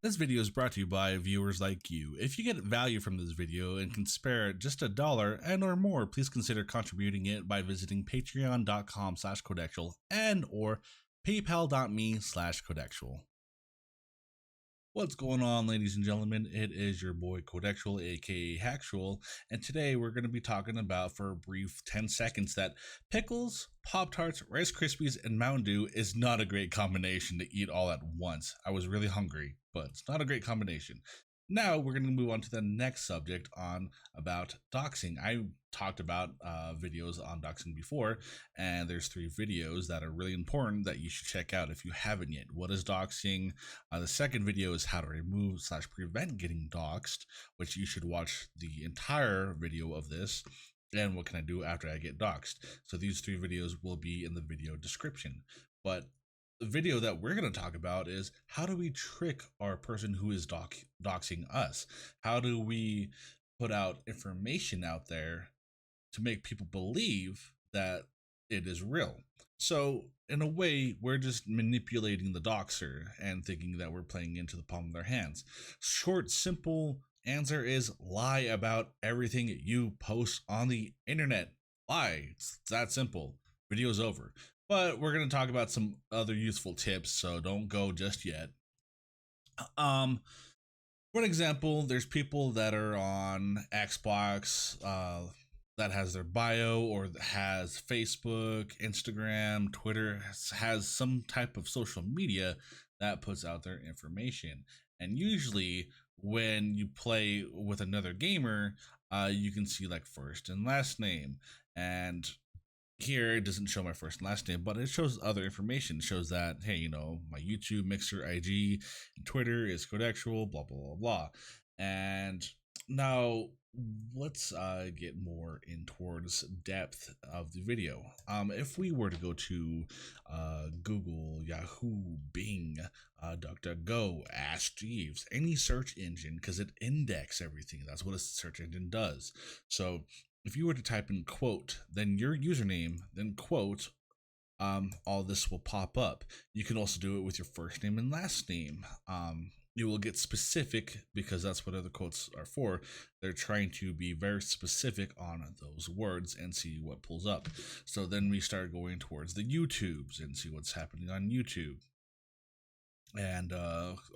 This video is brought to you by viewers like you. If you get value from this video and can spare just $1 and or more, please consider contributing it by visiting patreon.com/𝗶𝗶𝗀𝗀 and or paypal.me/𝗶𝗶𝗀𝗀. What's going on, ladies and gentlemen? It is your boy 𝗶𝗶𝗀𝗀𝗀, aka Hacktual, and today we're going to be talking about for a brief 10 seconds that pickles, Pop-Tarts, Rice Krispies, and Mountain Dew is not a great combination to eat all at once. I was really hungry, but it's not a great combination. Now we're going to move on to the next subject about doxing. I talked about videos on doxing before, and there's 3 videos that are really important that you should check out if you haven't yet. What is doxing? The second video is how to remove/prevent getting doxed, which you should watch the entire video of this. And what can I do after I get doxed? So these 3 videos will be in the video description. But the video that we're going to talk about is how do we trick our person who is doxing us? How do we put out information out there to make people believe that it is real? So in a way, we're just manipulating the doxer and thinking that we're playing into the palm of their hands. Short, simple answer is lie about everything you post on the internet. Lie. It's that simple. Video's over. But we're going to talk about some other useful tips, so don't go just yet. For example, there's people that are on Xbox that has their bio or has Facebook, Instagram, Twitter, has some type of social media that puts out their information. And usually when you play with another gamer, you can see like first and last name, and here it doesn't show my first and last name, but it shows other information. It shows that, hey, you know, my YouTube, Mixer, IG, and Twitter is 𝗶𝗶𝗀𝗀𝗶, blah, blah, blah, blah. And now let's get more in towards depth of the video. If we were to go to Google, Yahoo, Bing, DuckDuckGo, Ask Jeeves, any search engine, because it indexes everything. That's what a search engine does. So if you were to type in quote, then your username, then quote, all this will pop up. You can also do it with your first name and last name. You will get specific because that's what other quotes are for. They're trying to be very specific on those words and see what pulls up. So then we start going towards the YouTubes and see what's happening on YouTube. And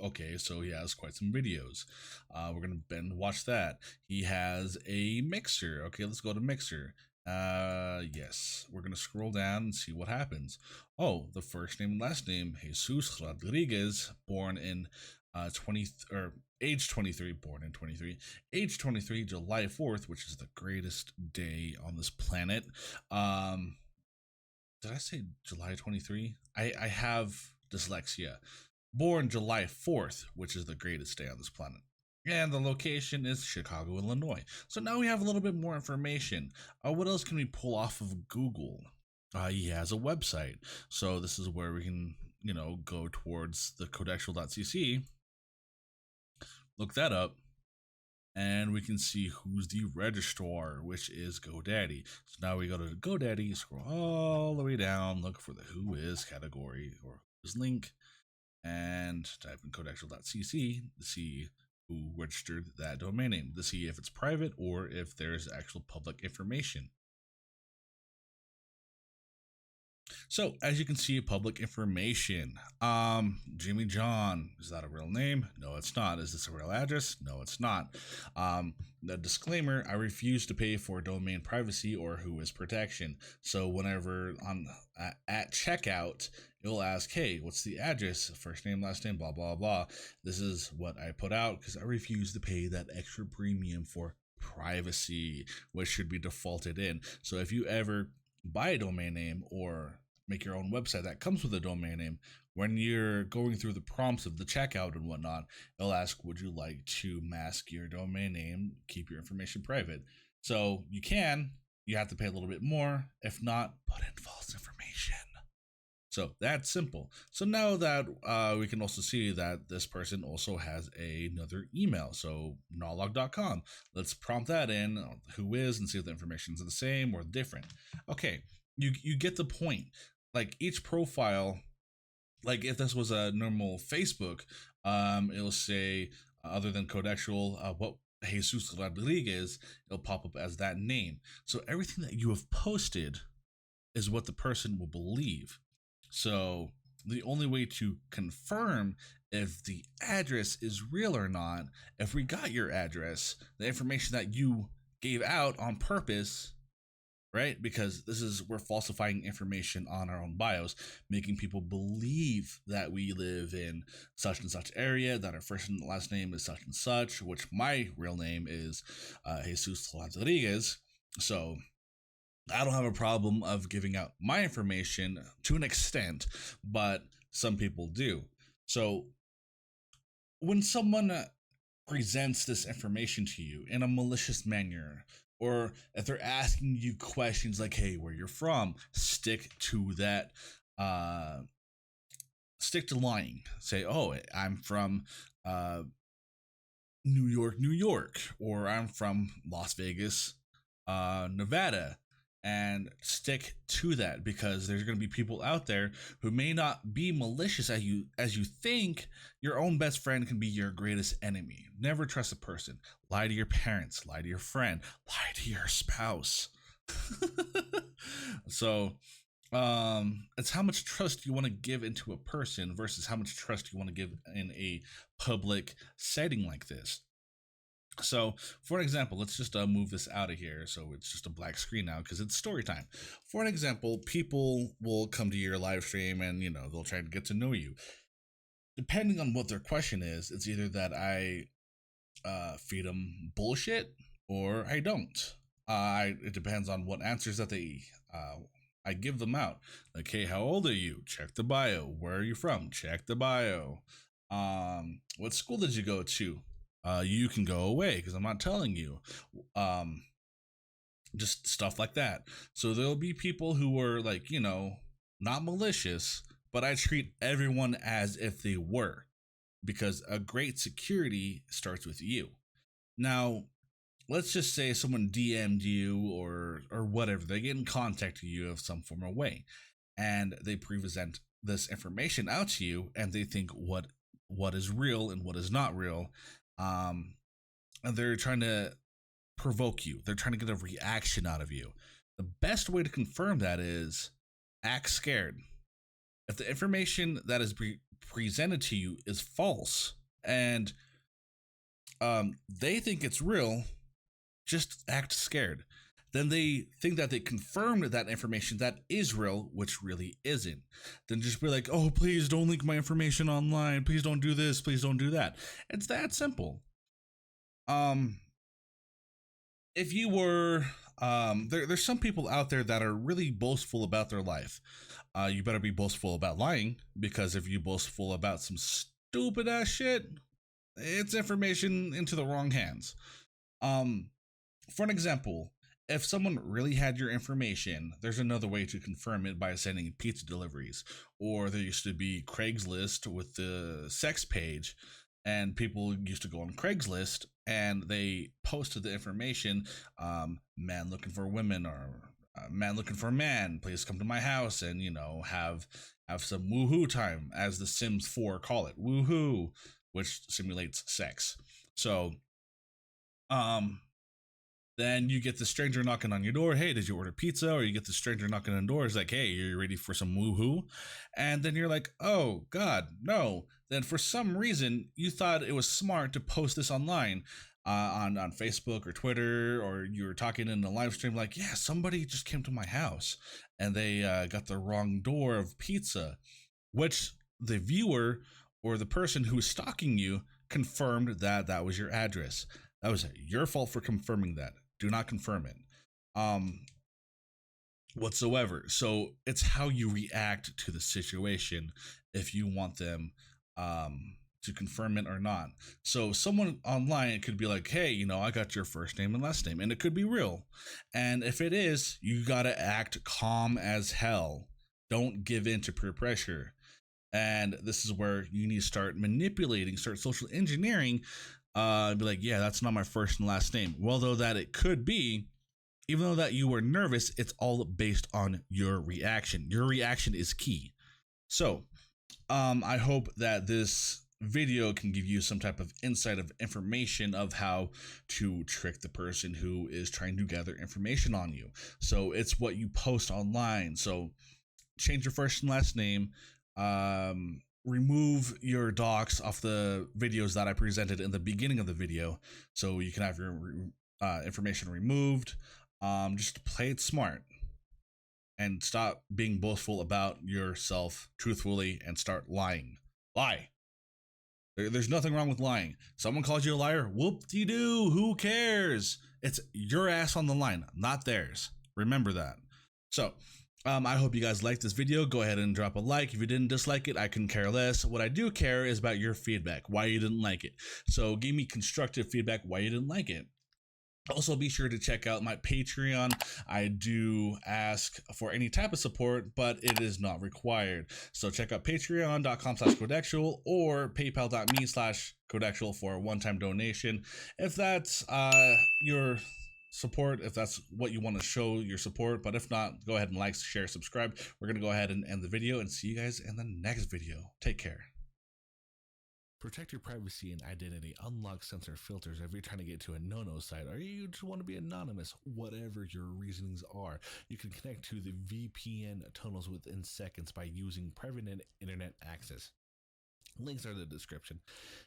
okay, so he has quite some videos. We're gonna watch that. He has a Mixer. Okay, let's go to Mixer. Yes, we're gonna scroll down and see what happens. Oh, the first name and last name, 𝗵𝗇s Rodriguez, born in age 23, born in 23, age 23, July 4th, which is the greatest day on this planet. Did I say July 23? I have dyslexia. Born July 4th, which is the greatest day on this planet. And the location is Chicago, Illinois. So now we have a little bit more information. What else can we pull off of Google? He has a website. So this is where we can, you know, go towards the 𝗶𝗶𝗀𝗀𝗀𝗀cc. Look that up. And we can see who's the registrar, which is GoDaddy. So now we go to GoDaddy, scroll all the way down, look for the who is category or who's link, and type in 𝗶𝗶𝗀𝗀𝗀cc to see who registered that domain name, to see if it's private or if there's actual public information. So as you can see, public information. Jimmy John, is that a real name? No, it's not. Is this a real address? No, it's not. The disclaimer, I refuse to pay for domain privacy or who is protection. So whenever at checkout, it'll ask, hey, what's the address? First name, last name, blah, blah, blah. This is what I put out because I refuse to pay that extra premium for privacy, which should be defaulted in. So if you ever buy a domain name or make your own website that comes with a domain name, when you're going through the prompts of the checkout and whatnot, it'll ask, would you like to mask your domain name, keep your information private? So you have to pay a little bit more. If not, put in false information. So that's simple. So now that we can also see that this person also has another email, so nolog.com. Let's prompt that in, who is, and see if the information is the same or different. Okay, you get the point. Like each profile like if this was a normal Facebook, it'll say other than contextual, what 𝗵𝗁 Rodriguez, it'll pop up as that name. So everything that you have posted is what the person will believe. So the only way to confirm if the address is real or not, if we got your address, the information that you gave out on purpose, right? Because we're falsifying information on our own bios, making people believe that we live in such and such area, that our first and last name is such and such, which my real name is 𝗵𝗁 Rodriguez. So I don't have a problem of giving out my information to an extent, but some people do. So when someone presents this information to you in a malicious manner, or if they're asking you questions like, hey, where you're from, stick to that, stick to lying. Say, oh, I'm from New York, or I'm from Las Vegas, Nevada, and stick to that, because there's going to be people out there who may not be malicious as you think. Your own best friend can be your greatest enemy. Never trust a person. Lie to your parents, lie to your friend, lie to your spouse. So it's how much trust you want to give into a person versus how much trust you want to give in a public setting like this. So, for an example, let's just move this out of here. So it's just a black screen now because it's story time. For an example, people will come to your live stream and, they'll try to get to know you. Depending on what their question is, it's either that I feed them bullshit or I don't. It depends on what answers that I give them out. Like, hey, how old are you? Check the bio. Where are you from? Check the bio. What school did you go to? You can go away because I'm not telling you. Just stuff like that. So there'll be people who are like, not malicious, but I treat everyone as if they were, because a great security starts with you. Now, let's just say someone DM'd you or whatever. They get in contact with you of some form of way, and they present this information out to you, and they think what is real and what is not real. And they're trying to provoke you. They're trying to get a reaction out of you. The best way to confirm that is act scared. If the information that is presented to you is false and they think it's real, just act scared. Then they think that they confirmed that information that is real, which really isn't. Then just be like, oh, please don't leak my information online. Please don't do this. Please don't do that. It's that simple. If you were, there's some people out there that are really boastful about their life. You better be boastful about lying, because if you boastful about some stupid ass shit, it's information into the wrong hands. For an example, if someone really had your information, there's another way to confirm it by sending pizza deliveries. Or there used to be Craigslist with the sex page, and people used to go on Craigslist and they posted the information, man looking for women, or man looking for a man, please come to my house and, have some woohoo time, as the Sims 4 call it, woohoo, which simulates sex. So, then you get the stranger knocking on your door. Hey, did you order pizza? Or you get the stranger knocking on the door. It's like, hey, you're ready for some woohoo? And then you're like, oh, God, no. Then for some reason, you thought it was smart to post this online on Facebook or Twitter, or you were talking in the live stream like, yeah, somebody just came to my house and they got the wrong door of pizza, which the viewer or the person who was stalking you confirmed that was your address. That was your fault for confirming that. Do not confirm it whatsoever. So it's how you react to the situation if you want them to confirm it or not. So someone online could be like, hey, I got your first name and last name, and it could be real. And if it is, you gotta act calm as hell. Don't give in to peer pressure. And this is where you need to start manipulating, start social engineering. Be like, yeah, that's not my first and last name. Well, though that it could be, even though that you were nervous, it's all based on your reaction. Your reaction is key. So I hope that this video can give you some type of insight of information of how to trick the person who is trying to gather information on you. So it's what you post online. So change your first and last name, remove your docs off the videos that I presented in the beginning of the video, so you can have your information removed. Just play it smart and stop being boastful about yourself truthfully and start lying. Lie. There's nothing wrong with lying. Someone calls you a liar, whoop-de-doo, who cares? It's your ass on the line, not theirs. Remember that. So, I hope you guys liked this video. Go ahead and drop a like. If you didn't dislike it, I couldn't care less. What I do care is about your feedback, why you didn't like it. So give me constructive feedback why you didn't like it. Also, be sure to check out my Patreon. I do ask for any type of support, but it is not required. So check out patreon.com/𝗶𝗶𝗀𝗀 or paypal.me/𝗶𝗶𝗀𝗀 for a one-time donation. If that's your support, if that's what you want to show your support, but if not, go ahead and like, share, subscribe. We're going to go ahead and end the video and see you guys in the next video. Take care. Protect your privacy and identity. Unlock censor filters if you're trying to get to a no-no site or you just want to be anonymous. Whatever your reasonings are, you can connect to the VPN tunnels within seconds by using private internet access. Links are in the description.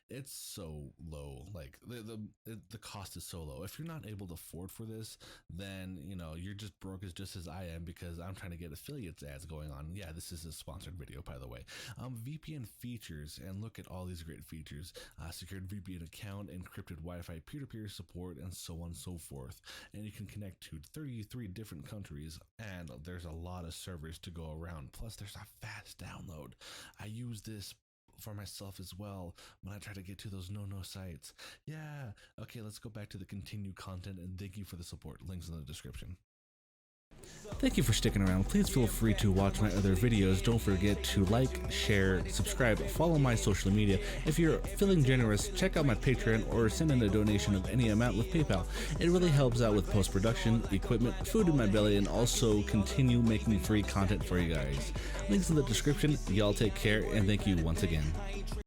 It's so low, like the cost is so low. If you're not able to afford for this, then you know you're just broke just as I am, because I'm trying to get affiliates ads going on. Yeah, this is a sponsored video, by the way. VPN features, and look at all these great features: secured VPN account, encrypted Wi-Fi, peer-to-peer support, and so on and so forth. And you can connect to 33 different countries, and there's a lot of servers to go around. Plus, there's a fast download. I use this for myself as well when I try to get to those no sites. Yeah. Okay, let's go back to the continued content, and thank you for the support. Links in the description. Thank you for sticking around. Please feel free to watch my other videos. Don't forget to like, share, subscribe, follow my social media. If you're feeling generous, check out my Patreon or send in a donation of any amount with PayPal. It really helps out with post-production, equipment, food in my belly, and also continue making free content for you guys. Links in the description. Y'all take care, and thank you once again.